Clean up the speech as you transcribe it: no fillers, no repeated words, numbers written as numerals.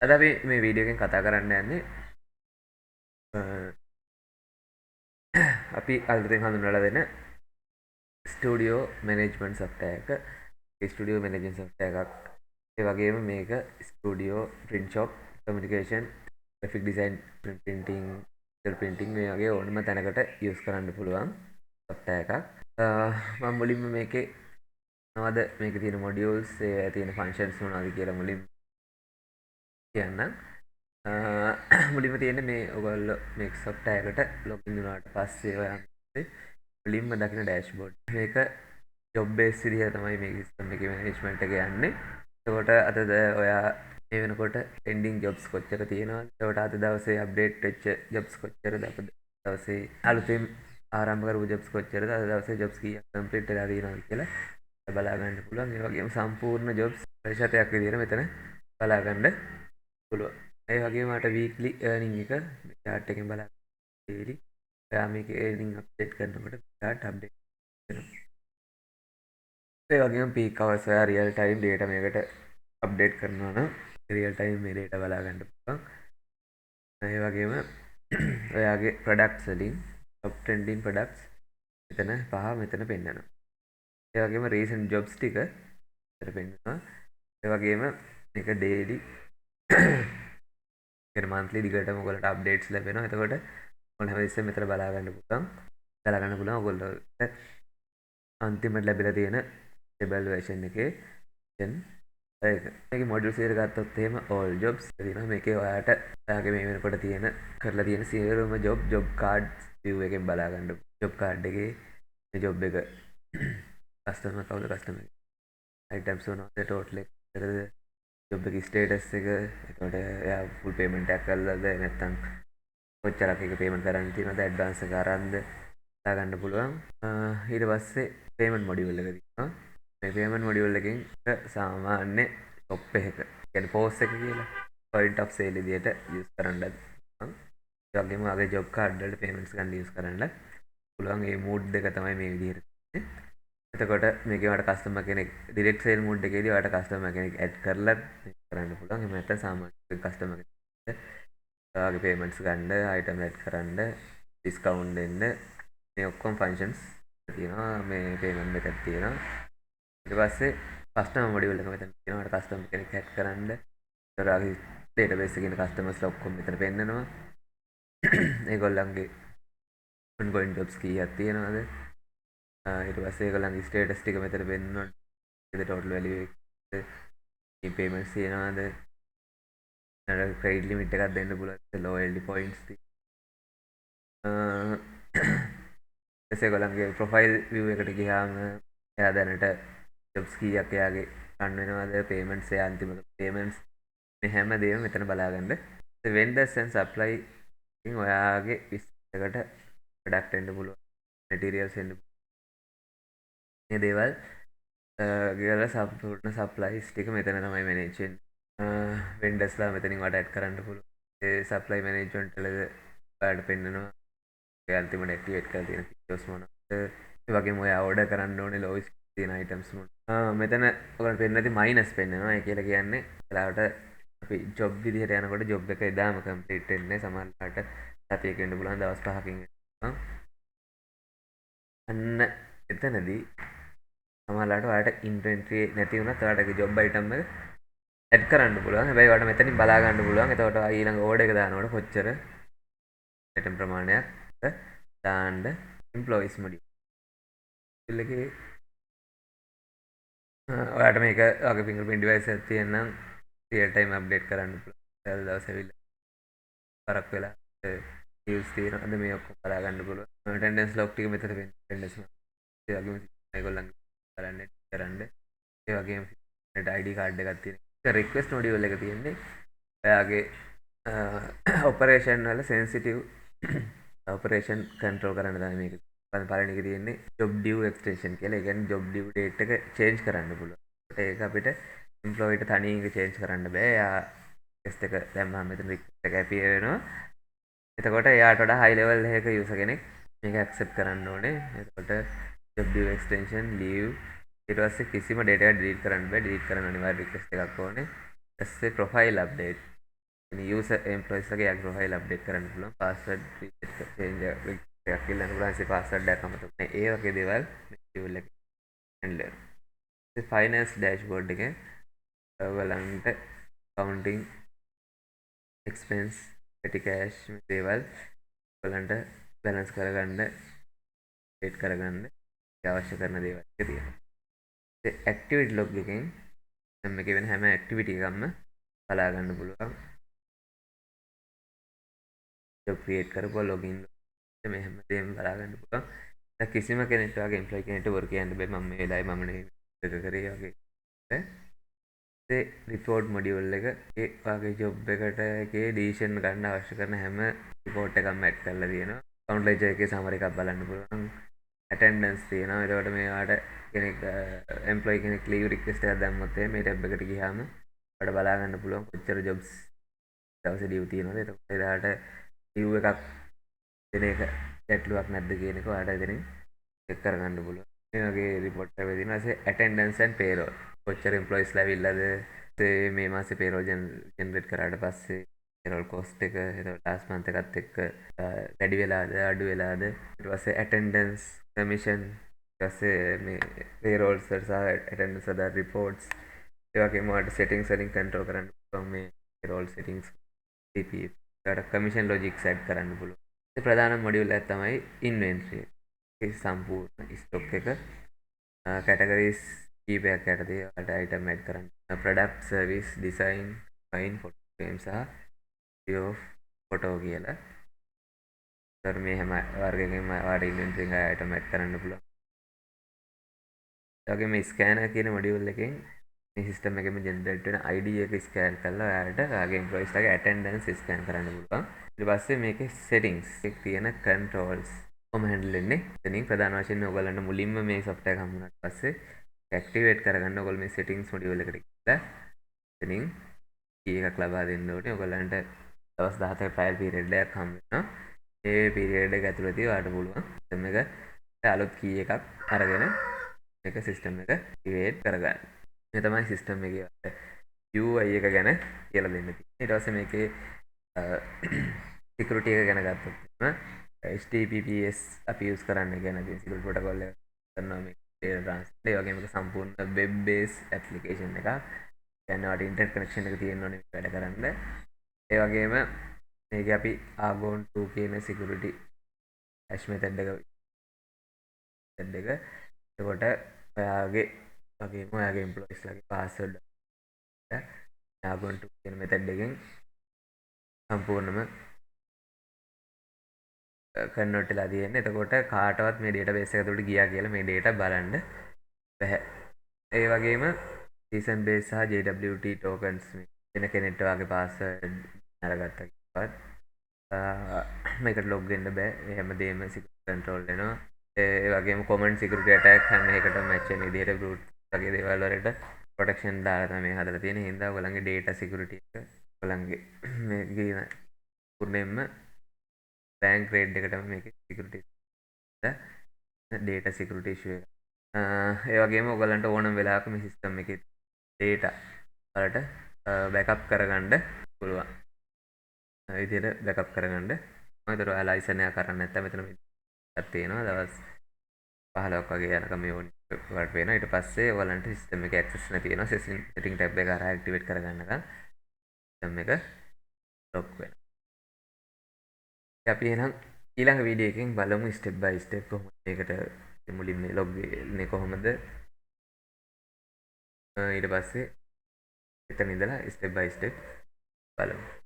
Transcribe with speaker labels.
Speaker 1: අද අපි මේ වීඩියෝ එකෙන් කතා කරන්න යන්නේ අපි අලුතෙන් හඳුන්වලා දෙන ස්ටුඩියෝ මැනේජ්මන්ට් සොෆ්ට්වෙයාර් එක. ස්ටුඩියෝ මැනේජ්මන්ට් සොෆ්ට්වෙයාර් එකක්. ඒ වගේම මේක studio print shop communication graphic design printing printing මේ වගේ ඕනම තැනකට යූස් කරන්න පුළුවන් සොෆ්ට්වෙයාර් එකක්. මම මුලින්ම මේකේ මොනවද මේකේ තියෙන මොඩියුල්ස් ඒ තියෙන ෆන්ක්ෂන්ස් මොනවද කියලා මුලින් කියන්නම්. මුලින්ම තියෙන්නේ මේ ඔයගොල්ලෝ මේක සොෆ්ට්වෙයාර් එකට ලොගින් වුණාට පස්සේ ඔයාලා මුලින්ම දකින ඩෑෂ්බෝඩ් මේක ජොබ් බේස් විදිහට තමයි මේ සිස්ටම් එකේ මැනේජ්මන්ට් එක යන්නේ. එතකොට අද ඔයා මේ වෙනකොට පෙන්ඩින් ජොබ්ස් කොච්චර තියෙනවද? එතකොට අද දවසේ අප්ඩේට් වෙච්ච ජොබ්ස් කොච්චරද? අපේ දවසේ අලුතෙන් ආරම්භ කරපු ජොබ්ස් කොච්චරද? අද දවසේ ජොබ්ස් කීයක් කම්ප්ලීට් වෙලා තියෙනවද කියලා බලා ගන්න පුළුවන්. ඒ වගේම සම්පූර්ණ ජොබ්ස් ප්‍රතිශතයක් විදිහට මෙතන බලා ගන්න පුළුවන්. ඒ වගේම මට වීක්ලි earning එක මේ chart එකෙන් බලන්න daily ඔයා මේක earning අප්ඩේට් කරනකොට chart අප්ඩේට් වෙනවා. ඒ වගේම peak hours ඔයා real time data මේකට අප්ඩේට් කරනවා නම් real time මේ data බලා ගන්න පුළුවන්. ඒ වගේම ඔයාගේ products වලින් top trending products මෙතන පහ මෙතන පෙන්නනවා. ඒ වගේම recent jobs ටික මෙතන පෙන්නනවා. ඒ වගේම මේක daily මන්ත්ලි දිගටම ඔයගොල්ලන්ට අප්ඩේට්ස් ලැබෙනවා. එතකොට ඔයාලා හැමතිස්සෙම මෙතන බලා ගන්න පුළුවන් ඔයගොල්ලෝට අන්තිමට ලැබිලා තියෙන ස්ටේබල් version එකේ then මේකේ මොඩියුල්ස් එක ගත්තොත් එහෙම all jobs තියෙනවා. මේකේ ඔයාට ඔයාගේ මේ වෙනකොට තියෙන කරලා තියෙන සියලුම job cards view එකෙන් බලා ගන්න. job card එකේ මේ job එක customer කවුද customer items මොනවද total එක ජොබ් එකේ ස්ටේටස් එක එතකොට එයා ෆුල් පේමන්ට් එකක් කළාද නැත්නම් කොච්චරක් එක පේමන්ට් කරන්න තියෙනවද ඇඩ්වාන්ස් එක අරන්ද හදා ගන්න පුළුවන්. ඊට පස්සේ පේමන්ට් මොඩියුල් එක තියෙනවා. මේ පේමන්ට් මොඩියුල් එකෙන් සාමාන්‍ය ෂොප් එකක කියන්නේ පෝස් එක කියලා පොයින්ට් ඔෆ් සේල් විදියට යූස් කරන්නත් පුළුවන්. ඒ වගේම ආගේ ජොබ් කාඩ් වලට පේමන්ට්ස් ගන්න යූස් කරන්න පුළුවන්. මේ මූඩ් දෙක තමයි මේ විදියට තියෙන්නේ. එතකොට මේකේ වට කස්ටමර් කෙනෙක් ඩිරෙක්ට් සේල් මූඩ් එකේදී වට කස්ටමර් කෙනෙක් ඇඩ් කරලා කරන්න පුළුවන්. එහෙම නැත්නම් සාමාන්‍ය කස්ටමර් කෙනෙක් ඔයාගේ පේමන්ට්ස් ගන්න, අයිටම් ඇඩ් කරන්න, ඩිස්කවුන්ට් දෙන්න මේ ඔක්කොම ෆන්ක්ෂන්ස් තියෙනවා. මේ පේමන්ට් මෙතන තියෙනවා. ඊට පස්සේ කස්ටමර් මොඩියුල් එක මෙතන තියෙනවා. වට කස්ටමර් කෙනෙක් ඇඩ් කරන්න. ඔයාගේ ඩේටාබේස් එකේ ඉන්න කස්ටමර්ස්ලා ඔක්කොම මෙතන පෙන්නනවා. ඒගොල්ලන්ගේ ongoing jobs කීයක් තියෙනවද? ඊට පස්සේ ඒගොල්ලන්ගේ ස්ටේටස් ටික මෙතන පෙන්නනවා. total value එක මේ payments තියනවාද credit limit එකක් දෙන්න පුළුවන් loyalty points එසේ ඒගොල්ලන්ගේ profile view එකට ගියාම එයා දැනට jobs කීයක් එයාගේ රන් වෙනවද payments ඒ අන්තිම payments මේ හැමදේම මෙතන බලා ගන්න. vendors and supply එකෙන් ඔයාගේ business එකට product එන්න පුළුවන් materials එන්න මේ දේවල් ගියලා සම්පූර්ණ සප්ලයිස් ටික මෙතන තමයි මැනේජ් වෙන්නේ. වෙන්ඩර්ස්ලා මෙතනින් වට ඇඩ් කරන්න පුළුවන්. ඒ සප්ලයි මැනේජ්මන්ට් වල ඔයාලට පෙන්නනවා. ඒ අන්තිමට ඇක්ටිවේට් කරලා තියෙන ෆීචර්ස් මොනවද? ඒ වගේම ඔයා ඕඩර් කරන්න ඕනේ ලෝයිස් තියෙන අයිටම්ස් මොනවද? මෙතන ඔයාලට පෙන්නන නැති මයිනස් පෙන්නනවා. ඒ කියලා කියන්නේ ඔයාලට අපි ජොබ් විදිහට යනකොට ජොබ් එක එදාම කම්ප්ලීට් වෙන්නේ සමහරවිට සතියක වෙන්න පුළුවන් දවස් 5කින් වෙනවා. අන්න එතනදී සමහරවිට ඔයාලට ඉන්වෙන්ටරි නැති වුණත් ඔයාලට ජොබ් අයිටම් එක ඇඩ් කරන්න පුළුවන්. හැබැයි ඔයාලට මෙතනින් බලා ගන්න පුළුවන්. එතකොට ඊළඟ ඕඩර් එක දානකොට කොච්චර අයිටම් ප්‍රමාණයක් දාන්න එම්ප්ලොයිස් මොඩියුල් එකේ ඔයාලට මේක ඔයාගේ ෆින්ගර්ප්‍රින්ට් ඩිවයිස් එකක් තියෙනනම් රියල් ටයිම් අප්ඩේට් කරන්න පුළුවන්. ඒ දවස් ඇවිල්ලා කරක් වෙලා නිවුස් තියෙනවද මේ ඔක්කොම බලා ගන්න පුළුවන්. ටෙන්ඩන්ස් ලොග් ටික මෙතන වෙන්නේ. ටෙන්ඩන්ස් ඒ වගේම ඒගොල්ලන්ගේ කරන්න ඒ වගේම ID කාඩ් එකක් තියෙනවා. රික්වෙස්ට් මොඩියුල් එක තියෙන්නේ ඔයාගේ ඔපරේෂන් වල සෙන්සිටිව් ඔපරේෂන් කන්ට්‍රෝල් කරන්න තමයි මේක. පළවෙනි එක තියෙන්නේ job due extension කියලා. ඒ කියන්නේ job due date එක change කරන්න පුළුවන්. ඒක අපිට employee ට තනියෙන් change කරන්න බෑ. එයා request එක දැම්මම මෙතන request එක appear වෙනවා. එතකොට එයාට වඩා high level එකක user කෙනෙක් මේක accept කරන්න ඕනේ. එතකොට job due extension leave ඊට පස්සේ කිසිම data එක delete කරන්න බෑ. delete කරන්න අනිවාර්ය request එකක් ඕනේ. ඊට පස්සේ profile update යූසර් එම්ප්ලොයිස්ලගේ යා ප්‍රොෆයිල් අප්ඩේට් කරන්න පුළුවන් පාස්වර්ඩ් රීසෙට් චේන්ජ් එකක් ඉල්ලන්න පුළුවන් ඊට පාස්වර්ඩ් එකක් අමතක නැහැ ඒ වගේ දේවල් මේ ටූල් එකේ හැන්ඩල් වෙනවා ෆයිනෑන්ස් ඩෑෂ්බෝඩ් එකේ ඔයගලන්ට කවුන්ටිංగ్ එක්ස්පෙන්ස් petty cash දේවල් ඔයගලන්ට බැලන්ස් කරගන්න සෙට් කරගන්න අවශ්‍ය කරන දේවල් ටික තියෙනවා ඒ ඇක්ටිවිටි ලොග් එකෙන් නම් එකේ වෙන හැම ඇක්ටිවිටි එකක්ම බලා ගන්න පුළුවන් ජොබ් ක්‍රියේට් කරපුවා ලොගින් මේ හැමදේම බලා ගන්න පුළුවන් දැන් කිසිම කෙනෙක්ට වගේ එම්ප්ලොයි කෙනෙක්ට වර්ක් කියන්න බෑ මම මේ වෙලාවේ මම නේ එක කරේ වගේ ඒ රිපෝට් මොඩියුල් එක ඒ වගේ ජොබ් එකට එකේ ඩිසිෂන් ගන්න අවශ්‍ය කරන හැම රිපෝට් එකක්ම ඇඩ් කරලා තියෙනවා කවුන්ට් ලෙජර් එකේ සමරි එකක් බලන්න පුළුවන් ඇටෙන්ඩන්ස් තියෙනවා ඒකට මේවාට කෙනෙක් එම්ප්ලොයි කෙනෙක් ලීව් රික්වෙස්ට් එකක් දැම්මොත් මේ ටැබ් එකට ගියාම ඔයාලට බලා ගන්න පුළුවන් කොච්චර ජොබ්ස් දවසේ ඩියු තියෙනවද එතකොට එදාට ඩියු එකක් දෙන එක ගැටලුවක් නැද්ද කියන එක ඔයාලට එතනින් චෙක් කරගන්න පුළුවන් මේ වගේ රිපෝට් එකක් තියෙනවා ඊට පස්සේ ඇටෙන්ඩන්ස් ඇන්ඩ් පේරෝල් කොච්චර එම්ප්ලොයිස්ලා ඇවිල්ලාද මේ මාසේ පේරෝල් ජෙනරේට් කරාට පස්සේ පේරෝල් කොස්ට් එක එතකොට ලාස්ට් මන්ත් එකත් එක්ක වැඩි වෙලාද අඩු වෙලාද ඊට පස්සේ ඇටෙන්ඩන්ස් කමිෂන් ඊට පස්සේ මේ පේරෝල්ස් වලට සහ ඇටෙන්ඩන්ස් අදා රිපෝට්ස් ඒ වගේම ඔයාලට සෙටින්ග්ස් වලින් කන්ට්‍රෝල් කරන්න පුළුවන් මේ පේරෝල් සෙටින්ග්ස් CPF ඊට කමිෂන් ලොජික්ස් ඇඩ් කරන්න පුළුවන් ඒ ප්‍රධාන මොඩියුල් එක තමයි ඉන්වෙන්ටරි ඒ සම්පූර්ණ ස්ටොක් එක කැටගරිස් කීපයක් යටතේ ඔයාලට අයිටම් ඇඩ් කරන්න product service design fine photo frame සහ විඩියෝ ෆොටෝ කියලා ඒතර මේ හැම වර්ගයකින්ම ඔයාලට ඉන්වෙන්ටරි එක අයිටම් ඇඩ් කරන්න පුළුවන් ඒ වගේම ස්කෑනර් කියන මොඩියුල් එකෙන් මේ සිස්ටම් එකෙම ජෙනරේට් වෙන ID එක ස්කෑන් කරලා ඔයාලට ඔයාගේ එම්ප්ලොයිස්ලාගේ ඇටෙන්ඩන්ස් ස්කෑන් කරන්න පුළුවන් ඊට පස්සේ මේකේ සෙටින්ග්ස් එකේ තියෙන කන්ට්‍රෝල්ස් කොහොම හැන්ඩල් වෙන්නේ එතනින් ප්‍රධාන වශයෙන් ඔයගලන්ට මුලින්ම මේ සොෆ්ට්වෙයාර් එක හම්බුනාට පස්සේ ඇක්ටිවේට් කරගන්න ඔයගොල්ලෝ මේ සෙටින්ග්ස් මොඩියුල් එකට ගිහලා එතනින් key එකක් ලබා දෙන්න ඕනේ ඔයගලන්ට දවස් 17ක ට්‍රයල් පීරියඩ් එකක් හම්බ වෙනවා ඒ පීරියඩ් එක ඇතුළතදී ඔයාලට පුළුවන් සිස්ටම් එක අලුත් key එකක් අරගෙන මේක සිස්ටම් එක ඇක්ටිවේට් කරගන්න මේ තමයි සිස්ටම් එකේ UI එක ගැන කියලා දෙන්න තියෙන්නේ. ඊට පස්සේ මේකේ සිකියුරිටි එක ගැන ගත්තොත් HTTPS අපි යූස් කරන්න කියන දේ සිකියුරිටි ප්‍රොටෝකෝල් එක කරනවා මේ data transfer. ඒ වගේම මේක සම්පූර්ණ web based application එකක්. කියන්නේ ඔයාලට ඉන්ටර්නෙට් කනෙක්ෂන් එක තියෙන්න ඕනේ වැඩ කරන්න. ඒ වගේම මේක අපි Argon 2 කියන සිකියුරිටි hash method එක එතකොට ඔයාගේ වගේම ඔයාගේ එම්ප්ලොයිස්ලාගේ පාස්වර්ඩ් Argon 2 කියන මෙතඩ් එකෙන් සම්පූර්ණම කන්වර්ට් වෙලා තියෙන්නේ. එතකොට කාටවත් මේ database එක තුළට ගියා කියලා මේ data බලන්න බැහැ. ඒ වගේම season base සහ JWT tokens වෙන කෙනෙක්ට ඔයාගේ පාස්වර්ඩ් අරගත්තා කිව්වත් මේකට log වෙන්න බෑ. මේ හැමදේම security control වෙනවා. ඒ වගේම common security attack හැම එකටම match වෙන විදිහට brute වගේ දේවල් වලට protection දාලා තමයි හදලා තියෙන්නේ. හින්දා ඔයගලන්ගේ data security එක ඔයගලන්ගේ මේ කියන පුර්ණයෙන්ම bank grade එකටම මේකේ security data security issue එක. ඒ වගේම ඔයගලන්ට ඕනම වෙලාවක මේ system එකේ data වලට backup කරගන්න පුළුවන්. විදිහට backup කරගන්න. මම ඒතර ඔයාලා license එක කරන්නේ නැත්නම් මෙතන එකක් තියෙනවා. දවස් 15ක් වගේ යනකම් මේ වලට වෙනවා. ඊට පස්සේ ඔයගලන්ට සිස්ටම් එකේ ඇක්සස් නැති වෙනවා. සෙටින් ටැබ් එක හරහා ඇක්ටිවේට් කරගන්නකම් සිස්ටම් එක ලොක් වෙනවා. අපි එහෙනම් ඊළඟ වීඩියෝ එකෙන් බලමු ස්ටෙප් බයි ස්ටෙප් කොහොමද මේකට මුලින්ම ලොග් වෙන්නේ කොහොමද ඊට පස්සේ එතන ඉඳලා ස්ටෙප් බයි ස්ටෙප් බලමු.